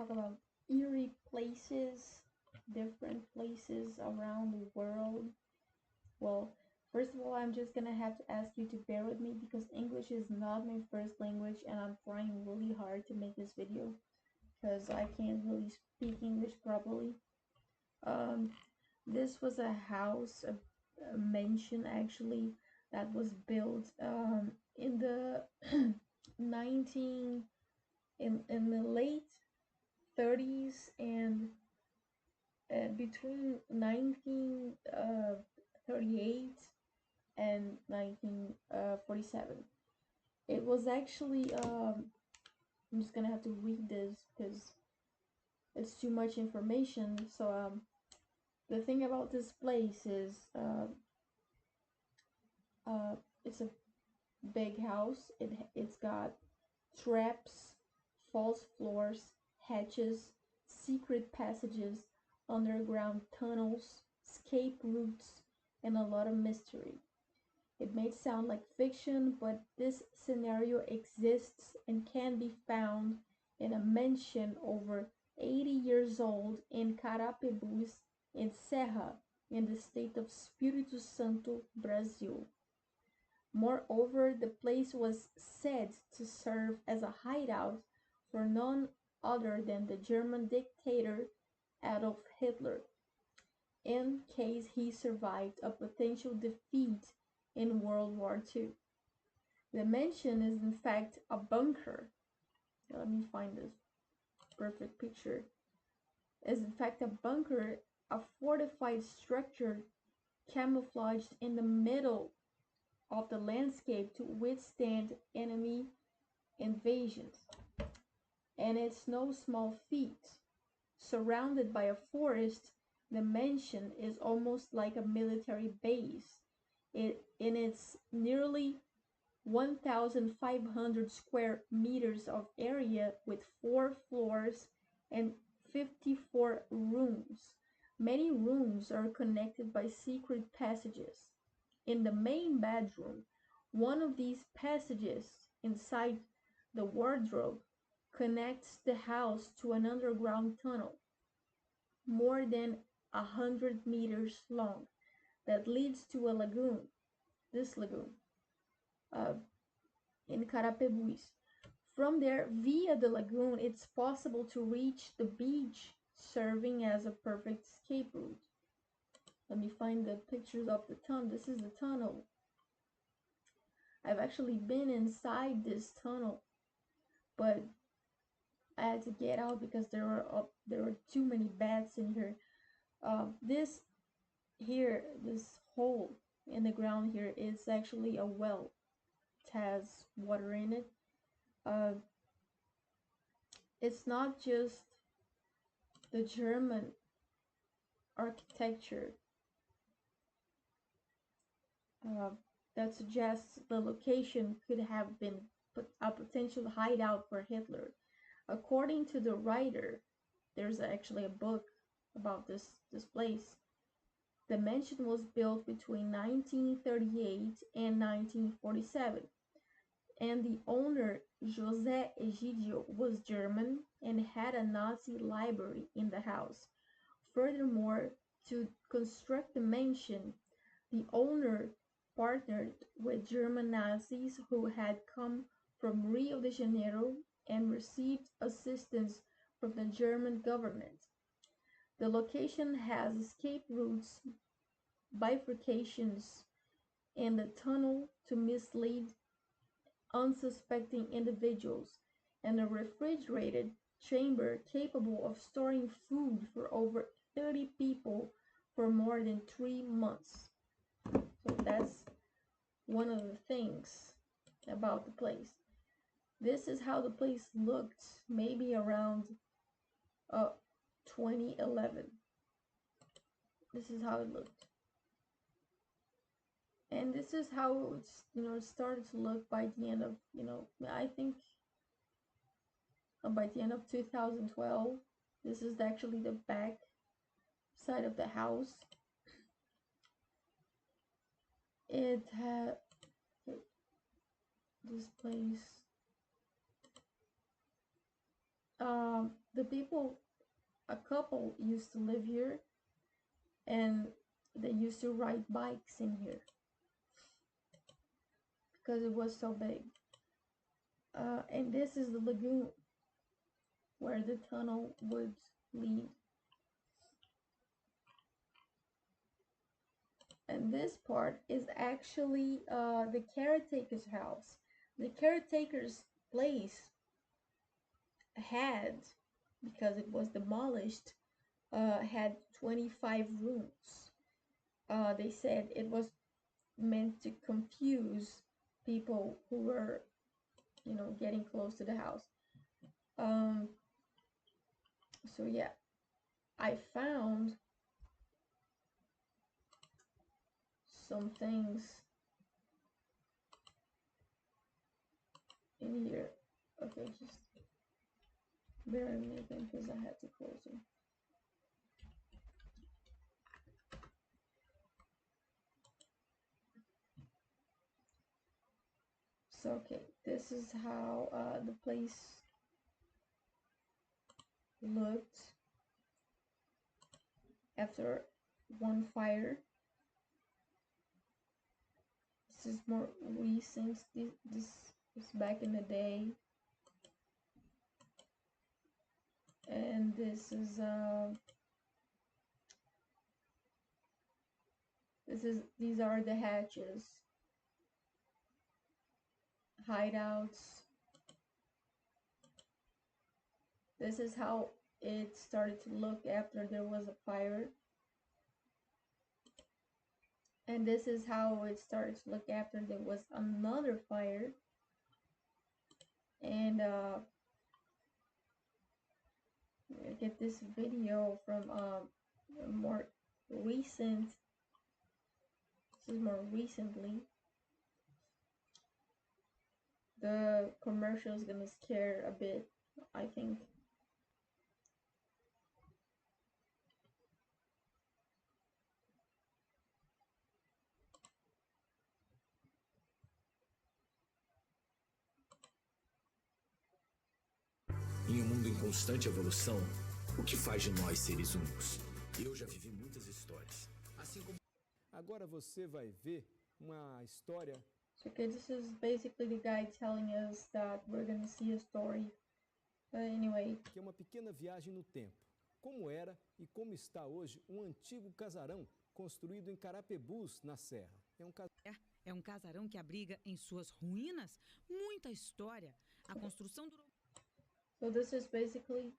talk about eerie places, different places around the world. Well, first of all, I'm just gonna have to ask you to bear with me because English is not my first language and I'm trying really hard to make this video because I can't really speak English properly. Um, this was a house, a mansion actually, that was built in the 19 in the late 30s and between 1938 and 1947. It was actually I'm just gonna have to read this because it's too much information. So the thing about this place is uh, it's a big house. It's got traps, false floors, hatches, secret passages, underground tunnels, escape routes, and a lot of mystery. It may sound like fiction, but this scenario exists and can be found in a mansion over 80 years old in Carapebus, in Serra, in the state of Espírito Santo, Brazil. Moreover, the place was said to serve as a hideout for none other than the German dictator Adolf Hitler, in case he survived a potential defeat in World War II. The mansion is in fact a bunker. Let me find this perfect picture. Is in fact a bunker, a fortified structure camouflaged in the middle of the landscape to withstand enemy invasions. And it's no small feat. Surrounded by a forest, the mansion is almost like a military base. In its nearly 1,500 square meters of area with 4 floors and 54 rooms. Many rooms are connected by secret passages. In the main bedroom, one of these passages inside the wardrobe connects the house to an underground tunnel more than 100 meters long that leads to a lagoon. This lagoon uh, in Carapebus. From there, via the lagoon, it's possible to reach the beach, serving as a perfect escape route. Let me find the pictures of the tunnel. This is the tunnel. I've actually been inside this tunnel, but I had to get out because there were too many bats in here. This here, this hole in the ground here is actually a well. It has water in it. Uh, it's not just the German architecture uh, that suggests the location could have been a potential hideout for Hitler. According to the writer, there's actually a book about this place. The mansion was built between 1938 and 1947, and the owner, José Egidio, was German and had a Nazi library in the house. Furthermore, to construct the mansion, the owner partnered with German Nazis who had come from Rio de Janeiro and received assistance from the German government. The location has escape routes, bifurcations, and a tunnel to mislead unsuspecting individuals, and a refrigerated chamber capable of storing food for over 30 people for more than 3 months. So that's one of the things about the place. This is how the place looked maybe around uh 2011. This is how it looked. And this is how it's started to look by the end of I think by the end of 2012. This is actually the back side of the house. It had this place. the people, a couple used to live here, and they used to ride bikes in here because it was so big. And this is the lagoon where the tunnel would lead. And this part is actually the caretaker's house. The caretaker's place had, because it was demolished, had 25 rooms. They said it was meant to confuse people who were, getting close to the house. So yeah, I found some things in here. Okay, just bear with me again because I had to close them. So okay, this is how the place looked after one fire. This is more recent. This is back in the day, and these are the hatches, hideouts. This is how it started to look after there was a fire. And this is how it started to look after there was another fire. And I get this video from more recent. This is more recently. The commercial is gonna scare a bit, I think. Em um mundo em constante evolução, o que faz de nós seres únicos? Eu já vivi muitas histórias. Assim como... Agora você vai ver uma história. Okay, this is basically the guy telling us that we're gonna see a story. Anyway. Que é uma pequena viagem no tempo. Como era e como está hoje um antigo casarão construído em Carapebus, na Serra. É um casarão que abriga em suas ruínas muita história. A construção durou... So this is basically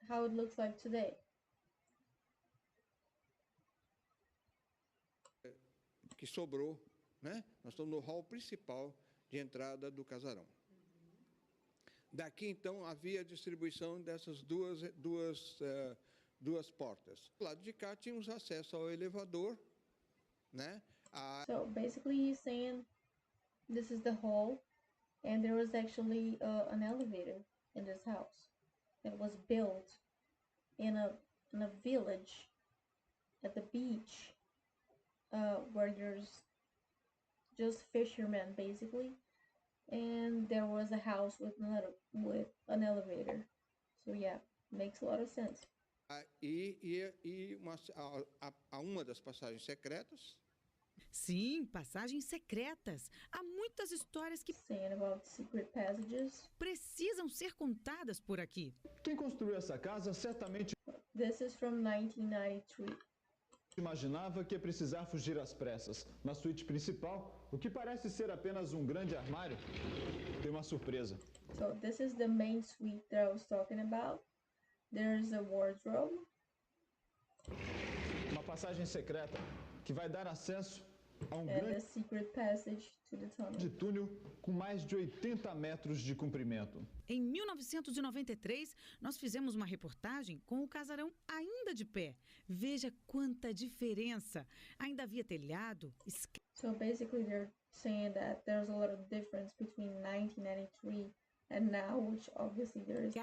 how it looks like today. Que sobrou, né? Nós estamos no hall principal de entrada do casarão. Daqui, então, havia a distribuição dessas duas portas. Do lado de cá, tínhamos acesso ao elevador, né? So basically he's saying this is the hall, and there was actually an elevator in this house that was built in a village at the beach, where there's just fishermen basically, and there was a house with an elevator. So yeah, makes a lot of sense. Uma das passagens secretas. Sim, passagens secretas. Há muitas histórias que precisam ser contadas por aqui. Quem construiu essa casa certamente This is from 1993. Imaginava que ia precisar fugir às pressas. Na suíte principal, o que parece ser apenas um grande armário, tem uma surpresa. So this is the main suite that I was talking about. There's a wardrobe. Uma passagem secreta que vai dar acesso a um grande secret passage to the tunnel. De túnel com mais de 80 metros de comprimento. Em 1993, nós fizemos uma reportagem com o casarão ainda de pé. Veja quanta diferença. Ainda havia telhado. So basically they're saying that there's a lot of difference between 1993 and now, which obviously there is.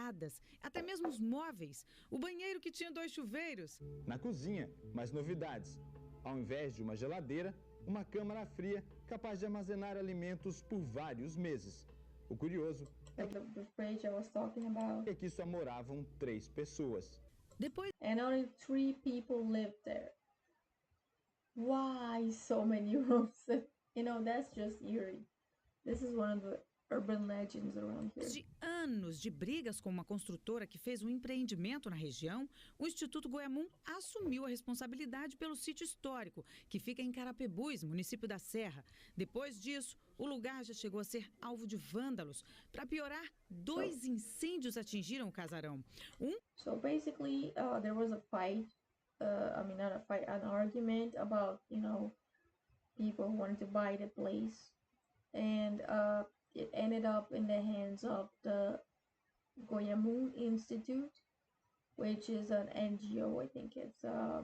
Até mesmo os móveis. O banheiro que tinha 2 chuveiros. Na cozinha, mais novidades. Ao invés de uma geladeira, uma câmara fria capaz de armazenar alimentos por vários meses. O curioso the fridge I was talking about. E aqui só moravam 3 pessoas. Depois And only 3 people lived there. Why so many rooms? You know, that's just eerie. This is one of the urban legends around here. de anos de brigas com uma construtora que fez um empreendimento na região, o Instituto Goiamum assumiu a responsabilidade pelo sítio histórico, que fica em Carapebus, município da Serra. Depois disso, o lugar já chegou a ser alvo de vândalos. Para piorar, 2 incêndios atingiram o casarão. So basically, there was a fight. Not a fight, an argument about, you know, people who wanted to buy the place. And it ended up in the hands of the Goiamum Institute, which is an NGO. I think it's a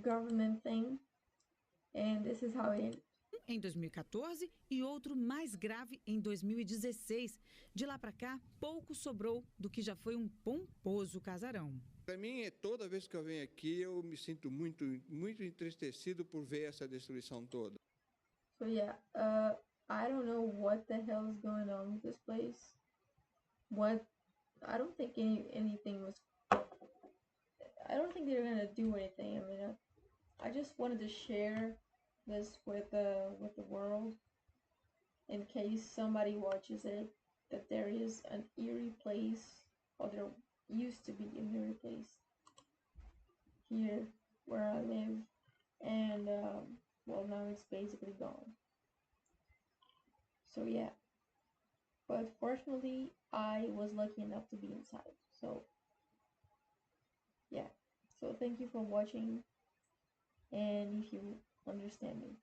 government thing. And this is how it ended. Em 2014 e outro mais grave em 2016. De lá para cá, pouco sobrou do que já foi um pomposo casarão. Para mim, toda vez que eu venho aqui, eu me sinto muito entristecido por ver essa destruição toda. So yeah, I don't know what the hell is going on with this place. I don't think anything was. I don't think they're gonna do anything. I mean, I just wanted to share this with the world in case somebody watches it, that there is an eerie place, or there used to be an eerie place here where I live, and well, now it's basically gone. So yeah, but fortunately I was lucky enough to be inside. So yeah, so thank you for watching, and if you understand me.